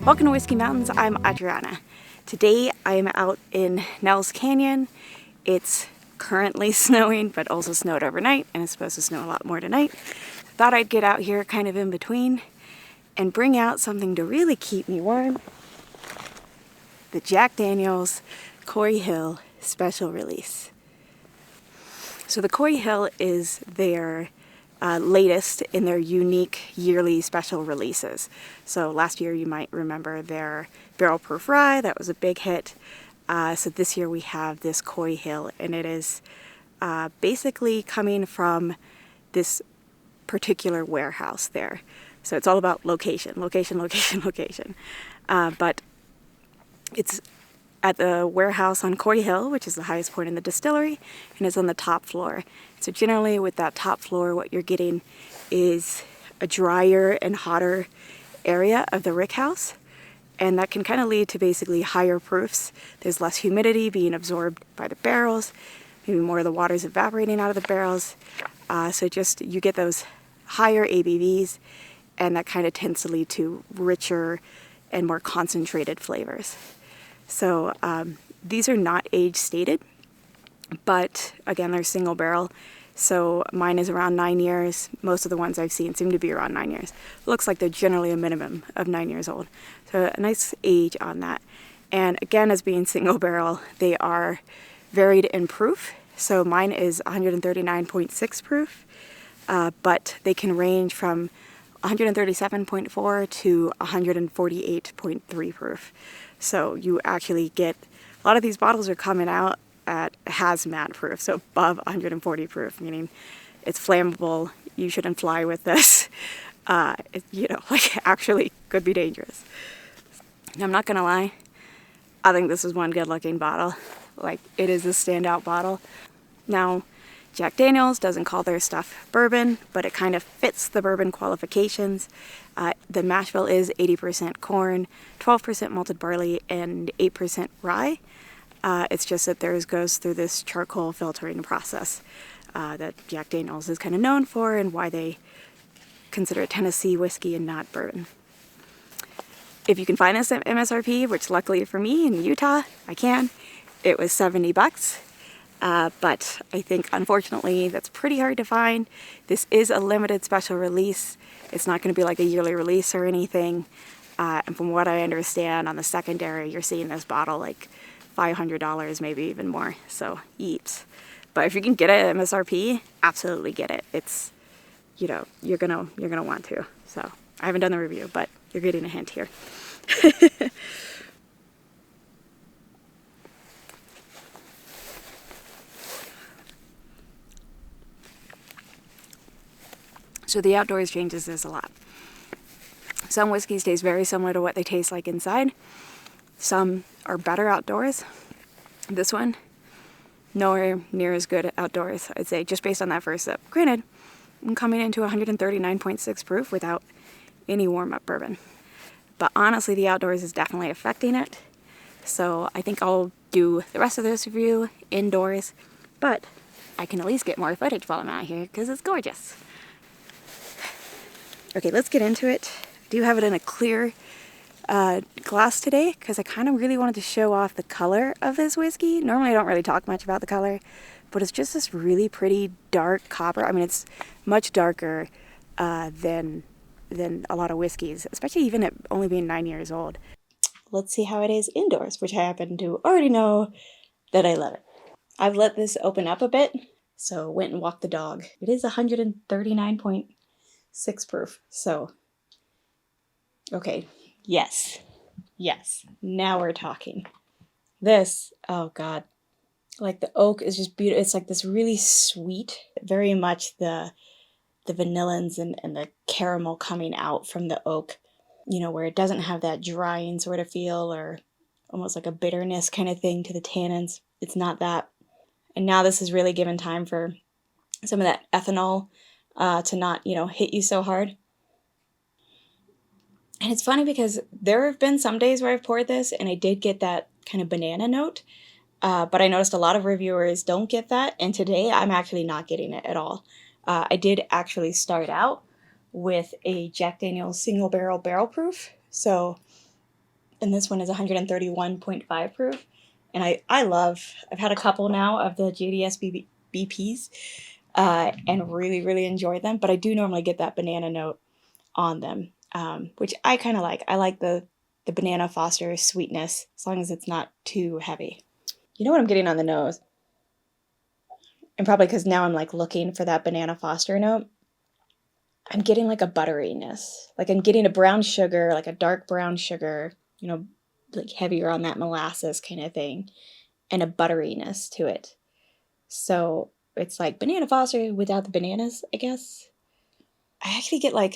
Welcome to Whiskey Mountains, I'm Adriana. Today I am out in Nels Canyon. It's currently snowing, but also snowed overnight, and it's supposed to snow a lot more tonight. Thought I'd get out here kind of in between and bring out something to really keep me warm. The Jack Daniel's Corey Hill Special Release. So the Corey Hill is their latest in their unique yearly special releases. So last year you might remember their Barrel Proof Rye, that was a big hit. So this year we have this Corey Hill, and it is basically coming from this particular warehouse there. So it's all about location. But it's at the warehouse on Corey Hill, which is the highest point in the distillery, and it's on the top floor. So generally with that top floor, what you're getting is a drier and hotter area of the rickhouse, and that can kind of lead to basically higher proofs. There's less humidity being absorbed by the barrels, maybe more of the water's evaporating out of the barrels. So just you get those higher ABVs, and that kind of tends to lead to richer and more concentrated flavors. So these are not age stated, but again, they're single barrel. So mine is around 9 years. Most of the ones I've seen seem to be around 9 years. Looks like they're generally a minimum of 9 years old. So a nice age on that. And again, as being single barrel, they are varied in proof. So mine is 139.6 proof, but they can range from 137.4 to 148.3 proof. So you actually get, a lot of these bottles are coming out at hazmat proof, so above 140 proof, meaning it's flammable, you shouldn't fly with this. Actually could be dangerous. I'm not gonna lie, I think this is one good looking bottle. Like, it is a standout bottle. Now, Jack Daniel's doesn't call their stuff bourbon, but it kind of fits the bourbon qualifications. The mash bill is 80% corn, 12% malted barley, and 8% rye. It's just that theirs goes through this charcoal filtering process that Jack Daniel's is kind of known for, and why they consider it Tennessee whiskey and not bourbon. If you can find this at MSRP, which luckily for me in Utah, I can, it was $70. But I think, unfortunately, that's pretty hard to find. This is a limited special release. It's not going to be like a yearly release or anything. And from what I understand, on the secondary, you're seeing this bottle like $500, maybe even more. So, yeeps. But if you can get it at MSRP, absolutely get it. It's, you're gonna want to. So, I haven't done the review, but you're getting a hint here. So the outdoors changes this a lot. Some whiskeys taste very similar to what they taste like inside. Some are better outdoors. This one, nowhere near as good outdoors, I'd say, just based on that first sip. Granted, I'm coming into 139.6 proof without any warm-up bourbon. But honestly, the outdoors is definitely affecting it. So I think I'll do the rest of this review indoors. But I can at least get more footage while I'm out here, because it's gorgeous. Okay, let's get into it. I do have it in a clear glass today because I kind of really wanted to show off the color of this whiskey. Normally I don't really talk much about the color, but it's just this really pretty dark copper. I mean, it's much darker than a lot of whiskeys, especially even at only being 9 years old. Let's see how it is indoors, which I happen to already know that I love it. I've let this open up a bit, so went and walked the dog. It is 139.6 proof, so okay, yes, now we're talking. This, oh god, like the oak is just beautiful. It's like this really sweet, very much the vanillins and the caramel coming out from the oak, where it doesn't have that drying sort of feel or almost like a bitterness kind of thing to the tannins. It's not that. And now this is really given time for some of that ethanol to not, hit you so hard. And it's funny because there have been some days where I've poured this and I did get that kind of banana note, but I noticed a lot of reviewers don't get that, and today I'm actually not getting it at all. I did actually start out with a Jack Daniel's single barrel proof, so and this one is 131.5 proof. And I've had a couple now of the JDS BPs and really, really enjoy them. But I do normally get that banana note on them, which I kind of like. I like the banana Foster sweetness, as long as it's not too heavy. You know what I'm getting on the nose? And probably because now I'm like looking for that banana Foster note. I'm getting like a butteriness. Like I'm getting a brown sugar, like a dark brown sugar, you know, like heavier on that molasses kind of thing, and a butteriness to it. So it's like banana Foster without the bananas, I guess. I actually get like,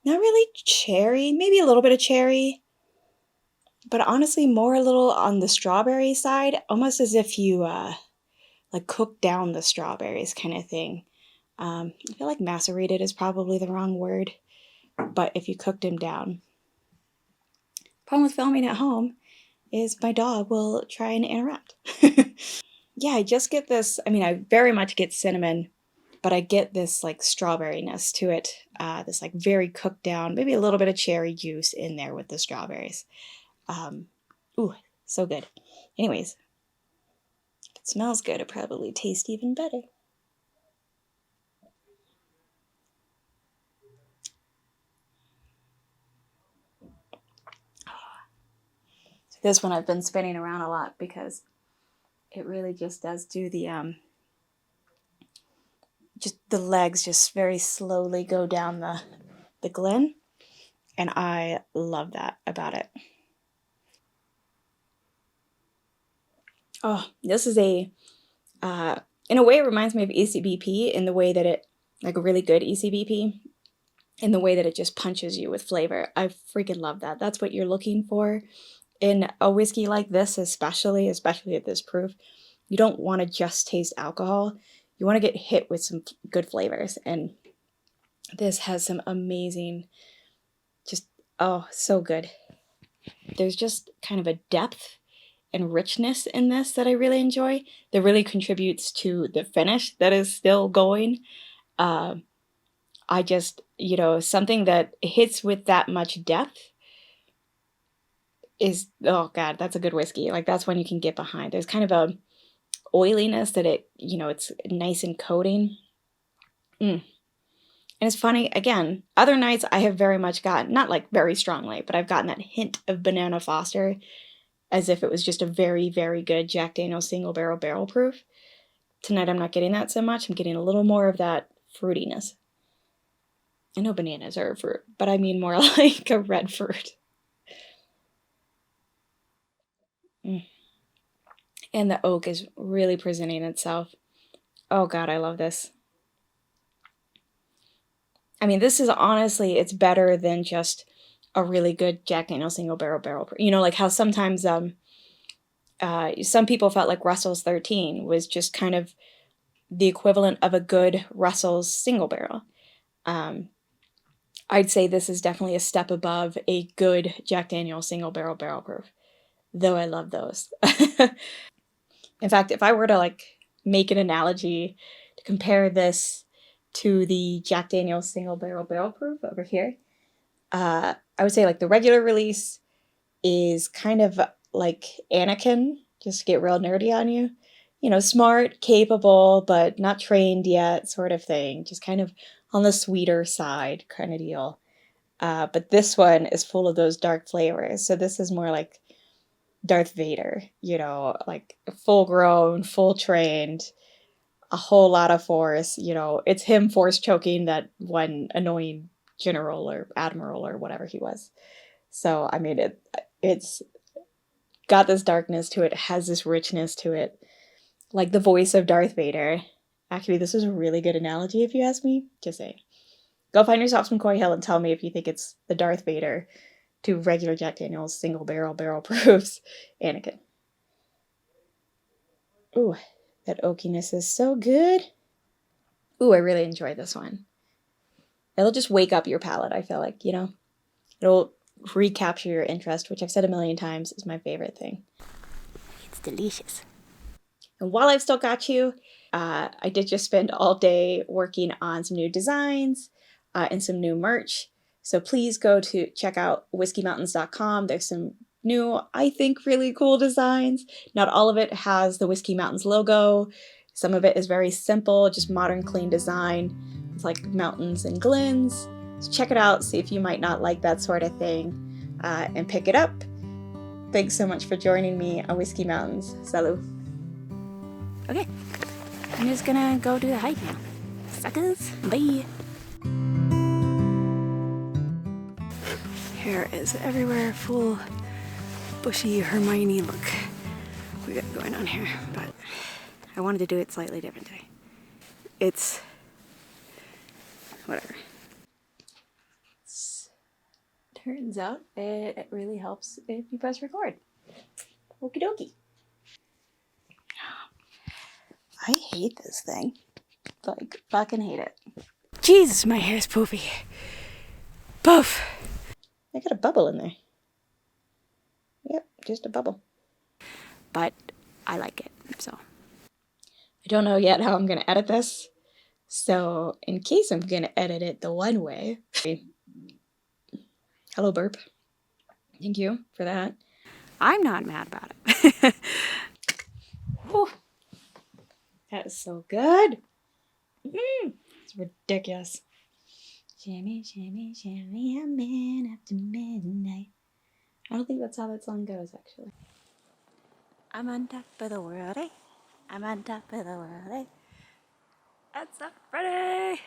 not really cherry, maybe a little bit of cherry, but honestly more a little on the strawberry side, almost as if you like cook down the strawberries kind of thing. I feel like macerated is probably the wrong word, but if you cooked them down. Problem with filming at home is my dog will try and interrupt. Yeah, I just get this, I mean, I very much get cinnamon, but I get this like strawberryness to it. This like very cooked down, maybe a little bit of cherry juice in there with the strawberries. Ooh, so good. Anyways, if it smells good, it probably tastes even better. This one I've been spinning around a lot because it really just does do the just the legs just very slowly go down the glen, and I love that about it. Oh, this is in a way it reminds me of ECBP in the way that it, like a really good ECBP, in the way that it just punches you with flavor. I freaking love that. That's what you're looking for in a whiskey like this, especially at this proof. You don't want to just taste alcohol. You want to get hit with some good flavors, and this has some amazing, just, oh, so good. There's just kind of a depth and richness in this that I really enjoy, that really contributes to the finish that is still going. I just, something that hits with that much depth is, oh God, that's a good whiskey. Like that's one you can get behind. There's kind of a oiliness that it's nice and coating. And it's funny, again, other nights I have very much gotten, not like very strongly, but I've gotten that hint of banana Foster as if it was just a very, very good Jack Daniel's single barrel proof. Tonight I'm not getting that so much. I'm getting a little more of that fruitiness. I know bananas are a fruit, but I mean more like a red fruit. And the oak is really presenting itself. Oh God, I love this. I mean, this is honestly, it's better than just a really good Jack Daniel's single barrel. Like how sometimes some people felt like Russell's 13 was just kind of the equivalent of a good Russell's single barrel. I'd say this is definitely a step above a good Jack Daniel's single barrel proof, though I love those. In fact, if I were to like make an analogy to compare this to the Jack Daniel's single barrel proof over here, I would say like the regular release is kind of like Anakin, just to get real nerdy on you. Smart, capable, but not trained yet, sort of thing. Just kind of on the sweeter side kind of deal. But this one is full of those dark flavors. So this is more like Darth Vader, like full grown, full trained, a whole lot of force. It's him force choking that one annoying general or admiral or whatever he was. So, I mean, it's got this darkness to it, has this richness to it, like the voice of Darth Vader. Actually, this is a really good analogy if you ask me. Just saying. Go find yourself some Coy Hill and tell me if you think it's the Darth Vader to regular Jack Daniel's single barrel proofs Anakin. Ooh, that oakiness is so good. Ooh, I really enjoy this one. It'll just wake up your palate, I feel like, It'll recapture your interest, which I've said a million times is my favorite thing. It's delicious. And while I've still got you, I did just spend all day working on some new designs and some new merch. So please go to check out whiskeymountains.com. There's some new, I think, really cool designs. Not all of it has the Whiskey Mountains logo. Some of it is very simple, just modern, clean design. It's like mountains and glens. So check it out, see if you might not like that sort of thing, and pick it up. Thanks so much for joining me on Whiskey Mountains. Salud. Okay, I'm just gonna go do the hike now. Suckers, bye. Hair is everywhere, full bushy Hermione look we got going on here, but I wanted to do it slightly different today. It's whatever. Turns out it really helps if you press record. Okie dokie. I hate this thing. Like, fucking hate it. Jesus, my hair's poofy. Poof. I got a bubble in there. Yep, just a bubble. But I like it, so. I don't know yet how I'm gonna edit this. So, in case I'm gonna edit it the one way. Hello, burp. Thank you for that. I'm not mad about it. Whew. That is so good. It's ridiculous. Shimmy, shimmy, shimmy, a man after midnight. I don't think that's how that song goes, actually. I'm on top of the world, eh? I'm on top of the world, eh? That's not Friday.